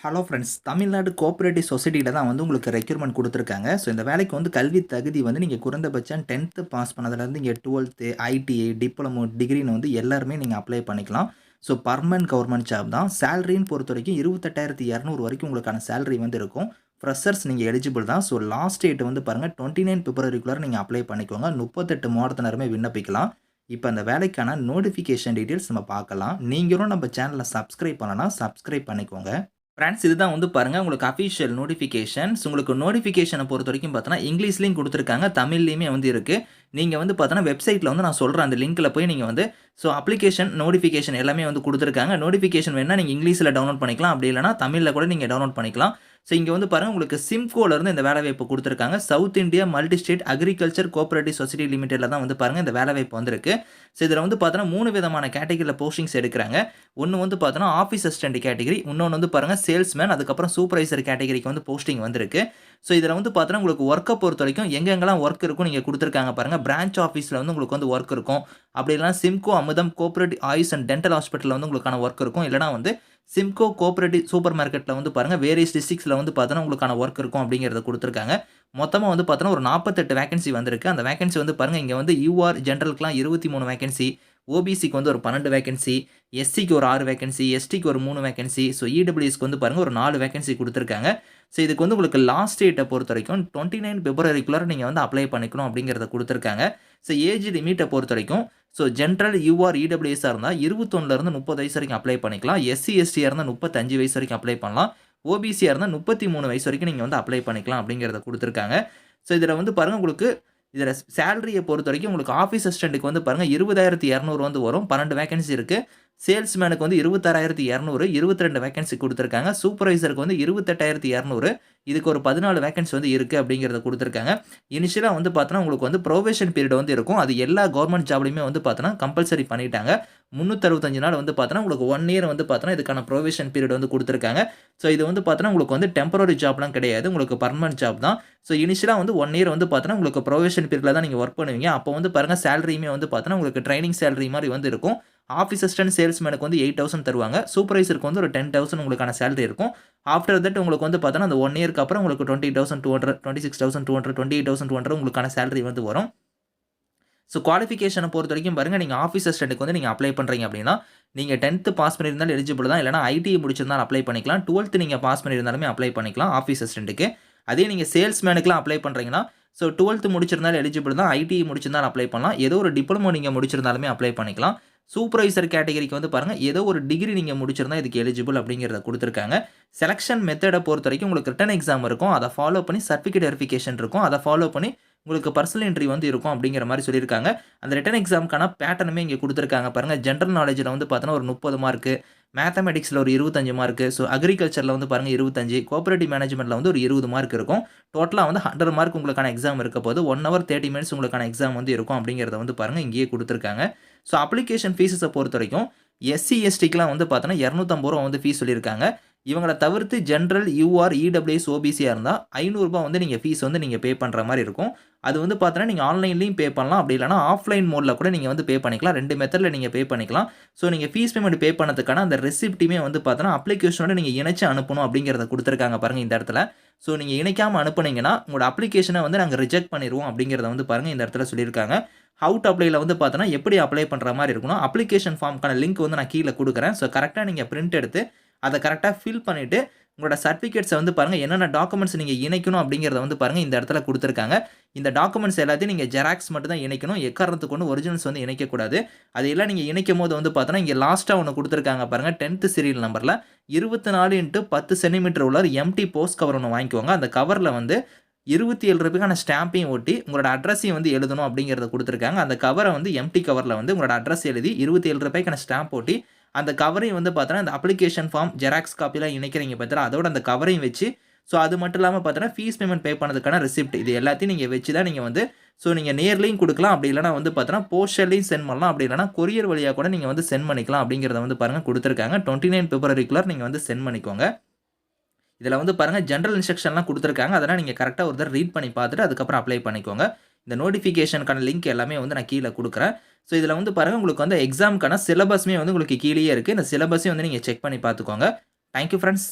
Hello friends. Tamil Nadu cooperative சொசைட்டில தான் உங்களுக்கு ரெக்ரூட்மெண்ட் குடுத்துருக்காங்க. ஸோ இந்த வேலைக்கு கல்வி தகுதி நீங்க குறைந்தபட்சம் 10த் பாஸ் பண்ணதுலேருந்து இங்க 12த், ஐடிஐ, டிப்ளமோ, டிகிரின்னு எல்லாருமே நீங்க அப்ளை பண்ணிக்கலாம். ஸோ பெர்மனன்ட் கவர்ன்மென்ட் ஜாப் தான். சேலரின்னு பொறுத்தவரைக்கும் 28,200 வரைக்கும் உங்களுக்கான சேலரி இருக்கும். ஃப்ரெஷர்ஸ் நீங்க எலிஜிபிள் தான். ஸோ லாஸ்ட் டேட் பாருங்க 29 பிப்ரவரிக்குள்ளார நீங்க அப்ளை பண்ணிக்கோங்க. 38 மாதத்தினருமே விண்ணப்பிக்கலாம். இப்ப அந்த வேலைக்கான நோட்டிஃபிகேஷன் டீட்டெயில்ஸ் நம்ம பார்க்கலாம். நீங்களும் நம்ம சேனல சப்ஸ்கிரைப் பண்ணலனா சப்ஸ்கிரைப் பண்ணிக்கோங்க. ஃப்ரெண்ட்ஸ் இதுதான் பாருங்க உங்களுக்கு அஃபிஷியல் நோட்டிஃபிகேஷன்ஸ். உங்களுக்கு நோட்டிஃபிகேஷன பொறுத்தவரைக்கும் பார்த்தோன்னா, இங்கிலீஷ்லயும் குடுத்துருக்காங்க, தமிழ்லயுமே இருக்கு. நீங்க பார்த்தோன்னா, வெப்சைட்ல நான் சொல்றேன் அந்த லிங்க்ல போய் நீங்க ஸோ அப்ளிகேஷன், நோட்டிஃபிகேஷன் எல்லாமே குடுத்துருக்காங்க. நோட்டிஃபிகேஷன் வேணுனா நீங்க இங்கிலீஷ்ல டவுன்லோட் பண்ணிக்கலாம். அப்படி இல்லன்னா தமிழ்ல கூட நீங்க டவுன்லோட் பண்ணிக்கலாம். ஸோ இங்க பாருங்க உங்களுக்கு சிம்கோல இருந்து இந்த வேலைவாய்ப்பு குடுத்துருக்காங்க. South India multi state agriculture cooperative society லிமிடெட்ல தான் பாருங்க இந்த வேலைவாய்ப்பு வந்திருக்கு. ஸோ இதுல பார்த்தோன்னா 3 விதமான கேட்டகரியில போஸ்டிங்ஸ் எடுக்குறாங்க. ஒண்ணு பார்த்தோன்னா ஆஃபீஸ் அசிஸ்டன்ட் கேட்டகரி, இன்னொன்னு பாருங்க சேல்ஸ்மேன், அதுக்கப்புறம் சூப்பர்வைசர் கேட்டகரிக்கு போஸ்டிங் வந்திருக்கு. ஸோ இதுல பார்த்தோன்னா உங்களுக்கு வொர்க்க பொறுத்தவரைக்கும் எங்கெங்கெல்லாம் வொர்க் இருக்கும் நீங்க குடுத்துருக்காங்க பாருங்க. பிரான்ச் ஆஃபீஸ்ல உங்களுக்கு வொர்க் இருக்கும். அப்படி இல்லன்னா சிம்கோ அமுதம் கோஆப்பரேட்டிவ் ஆயுஷ் அண்ட் டென்டல் ஹாஸ்பிட்டல்ல உங்களுக்கான வொர்க் இருக்கும். இல்லன்னா சிம்கோ கோஆப்பரேட்டிவ் சூப்பர் மார்க்கெட்ல பாருங்க வேரியஸ் டிஸ்ட்ரிக்ட்ஸ்ல பார்த்தோன்னா உங்களுக்கான வொர்க் இருக்கும் அப்படிங்கிறத குடுத்துருக்காங்க. மொத்தமா பார்த்தோன்னா ஒரு 48 வேக்கன்சி வந்திருக்கு. அந்த வேக்கன்சி பாருங்க இங்க யூஆர் ஜெனரலுக்குலாம் 23 வேக்கன்சி, ஓபிசிக்கு ஒரு 12 வேக்கன்சி, எஸ்சிக்கு ஒரு 6 வேக்கன்சி, எஸ்டிக்கு ஒரு 3 வேக்கன்சி, ஸோ இடபிள்யூஎஸ்க்கு பாருங்க ஒரு 4 வேக்கன்சி குடுத்துருக்காங்க. ஸோ இதுக்கு உங்களுக்கு லாஸ்ட் டேட்ட பொறுத்தவரைக்கும் 29 பிப்ரவரிக்குள்ளார நீங்க அப்ளை பண்ணிக்கணும் அப்படிங்கிறத குடுத்துருக்காங்க. ஸோ ஏஜ் லிமிட்ட பொறுத்தவரைக்கும் ஸோ ஜென்ரல் யூஆர் இடபிள்யூஎஸ்ஸா இருந்தா 21ல இருந்து 30 வயசு வரைக்கும் அப்ளை பண்ணிக்கலாம். எஸ்சி, எஸ்டியா இருந்தா 35 வயசு வரைக்கும் அப்ளை பண்ணலாம். ஓபிசியா இருந்தா 33 வயசு வரைக்கும் நீங்க அப்ளை பண்ணிக்கலாம் அப்படிங்கிறத குடுத்துருக்காங்க. ஸோ இதுல பாருங்க உங்களுக்கு இதுல சேலரிய பொறுத்தவரைக்கும் உங்களுக்கு ஆஃபீஸ் அசிஸ்டன்ட்க்கு பாருங்க 20,200 வரும். 12 வேக்கன்சி இருக்கு. சேல்ஸ்மேனுக்கு 26,200, 22 வேக்கன்சி குடுத்துருக்காங்க. சூப்பர்வைசருக்கு 28,200, இதுக்கு ஒரு 14 வேக்கன்சி இருக்கு அப்படிங்கிறத குடுத்துருக்காங்க. இனிஷியலா பார்த்தோன்னா உங்களுக்கு புரோபேஷன் பீரியட் இருக்கும். அது எல்லா கவர்ன்மென்ட் ஜாப்லயுமே பார்த்தோன்னா கம்பல்சரி பண்ணிட்டாங்க. 365 நாள் பார்த்தோன்னா உங்களுக்கு 1 இயர் பார்த்தோன்னா இதுக்கான புரோபேஷன் பீரியட் குடுத்துருக்காங்க. ஸோ இது பார்த்தோன்னா உங்களுக்கு டெம்பரரி ஜாப்லாம் கிடையாது. உங்களுக்கு பெர்மனன்ட் ஜாப் தான். ஸோ இனிஷியலா 1 இயர் பார்த்தோன்னா உங்களுக்கு புரோபேஷன் பீரியட்ல தான் நீங்க வொர்க் பண்ணுவீங்க. அப்போ பாருங்க சேலரியுமே பார்த்தோன்னா உங்களுக்கு ட்ரெய்னிங் சேலரி மாரி இருக்கும். ஆஃபீஸ் அசிஸ்டன்ட் சேல்ஸ்மேனுக்கு 8,000 தருவாங்க. சூப்பர்வைசருக்கு ஒரு 10,000 உங்களுக்கான சேலரி இருக்கும். ஆஃப்டர் தட் உங்களுக்கு பார்த்தோன்னா அந்த 1 இயர்க்கு அப்புறம் உங்களுக்கு 20,200, 26,200, 28,200 உங்களுக்கான சேலரி வரும். ஸோ குவாலிஃபிகேஷன பொறுத்தவரைக்கும் பாருங்க, நீங்க ஆஃபீஸ் அசிஸ்டன்ட்க்கு நீங்க அப்ளை பண்றீங்க அப்படின்னா, நீங்க 10த் பாஸ் பண்ணியிருந்தாலும் எலிஜிபிள் தான். இல்லன்னா ஐடிஐ முடிச்சிருந்தாலும் அப்ளை பண்ணிக்கலாம். 12த் நீங்க பாஸ் பண்ணியிருந்தாலுமே அப்ளை பண்ணிக்கலாம் ஆஃபீஸ் அசிஸ்டன்ட்க்கு. அதே நீங்க சேல்ஸ்மேனுக்குலாம் அப்ளை பண்றீங்கன்னா, ஸோ 12த் முடிச்சிருந்தாலும் எலிஜிபிள் தான். ஐடிஐ முடிச்சிருந்தாலும் அப்ளை பண்ணலாம். ஏதோ ஒரு டிப்ளமோ நீங்க முடிச்சிருந்தாலுமே அப்ளை பண்ணிக்கலாம். சூப்பர்வைசர் கேட்டகரிக்கு பாருங்க, ஏதோ ஒரு டிகிரி நீங்க முடிச்சிருந்தா இதுக்கு எலிஜிபிள் அப்படிங்கிறத குடுத்துருக்காங்க. செலக்ஷன் மெத்தட பொறுத்தவரைக்கும் உங்களுக்கு ரிட்டன் எக்ஸாம் இருக்கும். அத ஃபாலோ பண்ணி சர்டிஃபிகேட் வெரிஃபிகேஷன் இருக்கும். அத ஃபாலோ பண்ணி உங்களுக்கு பர்சனல் என்ட்ரி இருக்கும் அப்படிங்கிற மாரி சொல்லியிருக்காங்க. அந்த ரிட்டன் எக்ஸாம்க்கான பேட்டர்னுமே இங்க குடுத்துருக்காங்க பாருங்க. ஜெனரல் நாலேட்ஜ்ல பார்த்தோன்னா ஒரு 30 மார்க்கு, மேத்தமேட்டிக்ஸ்ல ஒரு 25 மார்க்கு, ஸோ அக்ரிகல்ச்சர்ல பாருங்க 25, கோஆப்பரேட்டிவ் மேனேஜ்மென்ட்ல ஒரு 20 மார்க் இருக்கும். டோட்டலா 100 மார்க் உங்களுக்கான எக்ஸாம் இருக்க போது 1 ஹவர் 30 மினிட்ஸ் உங்களுக்கான எக்ஸாம் இருக்கும் அப்படிங்கிறத பாருங்க இங்கேயே குடுத்துருக்காங்க. ஸோ அப்ளிகேஷன் ஃபீஸஸ பொறுத்தவரைக்கும் எஸ்சி, எஸ்டிக்குலாம் பார்த்தோன்னா ரூ. 250 ஃபீஸ் சொல்லியிருக்காங்க. இவங்கள தவிர்த்து ஜெனரல், யூஆர், இடபிள்யூஎஸ், ஓபிசியா இருந்தா ரூ. 500 நீங்க ஃபீஸ் நீங்க பே பண்ற மாரி இருக்கும். அது பார்த்தோன்னா நீங்க ஆன்லைன்லயும் பே பண்ணலாம். அப்படி இல்லன்னா ஆஃப்லைன் மோட்ல கூட நீங்க பே பண்ணிக்கலாம். 2 மெத்தட்ல நீங்க பே பண்ணிக்கலாம். ஸோ நீங்க ஃபீஸ் பேமெண்ட் பே பண்ணதுக்கான அந்த ரெசிப்ட்டுமே பார்த்தோன்னா அப்ளிகேஷனோட நீங்க இணைச்சு அனுப்பணும் அப்படிங்கிறத குடுத்துருக்காங்க பாருங்க இந்த இடத்துல. ஸோ நீங்க இணைக்காம அனுப்புனீங்கன்னா, உங்களோட அப்ளிகேஷன நாங்க ரிஜெக்ட் பண்ணிருவோம் அப்படிங்கிறத பாருங்க இந்த இடத்துல சொல்லியிருக்காங்க. ஹவ் டூ அப்ளைல பார்த்தோன்னா எப்படி அப்ளை பண்ற மாரி இருக்கும்னா, அப்ளிகேஷன் ஃபார்ம்க்கான லிங்க் நான் கீழ குடுக்குறேன். ஸோ கரெக்ட்டா நீங்க பிரிண்ட் எடுத்து அத கரெக்ட்டா ஃபில் பண்ணிட்டு, உங்களோட சர்டிஃபிகேட்ஸ பாருங்க என்னென்ன டாக்குமெண்ட்ஸ் நீங்க இணைக்கணும் அப்படிங்கிறத பாருங்க இந்த இடத்துல குடுத்துருக்காங்க. இந்த டாக்குமெண்ட்ஸ் எல்லாத்தையும் நீங்க ஜெராக்ஸ் மட்டும் தான் இணைக்கணும். எக்காரணத்துக்கு கொண்டு ஒரிஜினல்ஸ் இணைக்கக்கூடாது. அது எல்லாம் நீங்க இணைக்கும்போது பார்த்தோன்னா, இங்க லாஸ்ட்டா ஒண்ணு குடுத்துருக்காங்க பாருங்க 10த் சீரியல் நம்பர்ல 24x10 சென்டிமீட்டர் உள்ள எம்ப்டி போஸ்ட் கவர் ஒண்ணு வாங்கிக்கோங்க. அந்த கவர்ல ரூ. 27 ஸ்டாம்பையும் ஒட்டி உங்களோட அட்ரஸையும் எழுதணும் அப்படிங்கிறத குடுத்துருக்காங்க. அந்த கவர எம்ப்டி கவர்ல உங்களோட அட்ரஸ் எழுதி ரூ. 27 ஸ்டாம்ப் ஒட்டி அந்த கவரையும் பார்த்தோன்னா, அந்த அப்ளிகேஷன் ஃபார்ம் ஜெராக்ஸ் காப்பிலாம் இணைக்கிறீங்க பார்த்தீங்களா, அதோட அந்த கவரையும் வச்சு, ஸோ அது மட்டும் இல்லாம பார்த்தோன்னா, ஃபீஸ் பேமெண்ட் பே பண்ணதுக்கான ரிசிப்ட் இது எல்லாத்தையும் நீங்க வச்சு தான் நீங்க ஸோ நீங்க நேர்லயும் குடுக்கலாம். அப்படி இல்லன்னா பார்த்தோன்னா, போஸ்டல்லயும் சென்ட் பண்ணலாம். அப்படி இல்லன்னா கொரியர் வழியா கூட நீங்க சென்ட் பண்ணிக்கலாம் அப்படிங்கிறத பாருங்க குடுத்துருக்காங்க. 29 பிப்ரவரிக்குள்ள நீங்க சென்ட் பண்ணிக்கோங்க. இதுல பாருங்க ஜெனரல் இன்ஸ்ட்ரக்ஷன்லாம் குடுத்துருக்காங்க. அதெல்லாம் நீங்க கரெக்ட்டா ஒரு தடவ ரீட் பண்ணி பார்த்துட்டு அதுக்கப்புறம் அப்ளை பண்ணிக்கோங்க. இந்த நோட்டிஃபிகேஷனுக்கான லிங்க் எல்லாமே நான் கீழ குடுக்குறேன். ஸோ இதுல பாருங்க உங்களுக்கு எக்ஸாம்க்கான சிலபஸ்மே உங்களுக்கு கீழயே இருக்கு. இந்த சிலபஸையும் நீங்க செக் பண்ணி பார்த்துக்கோங்க. Thank you friends.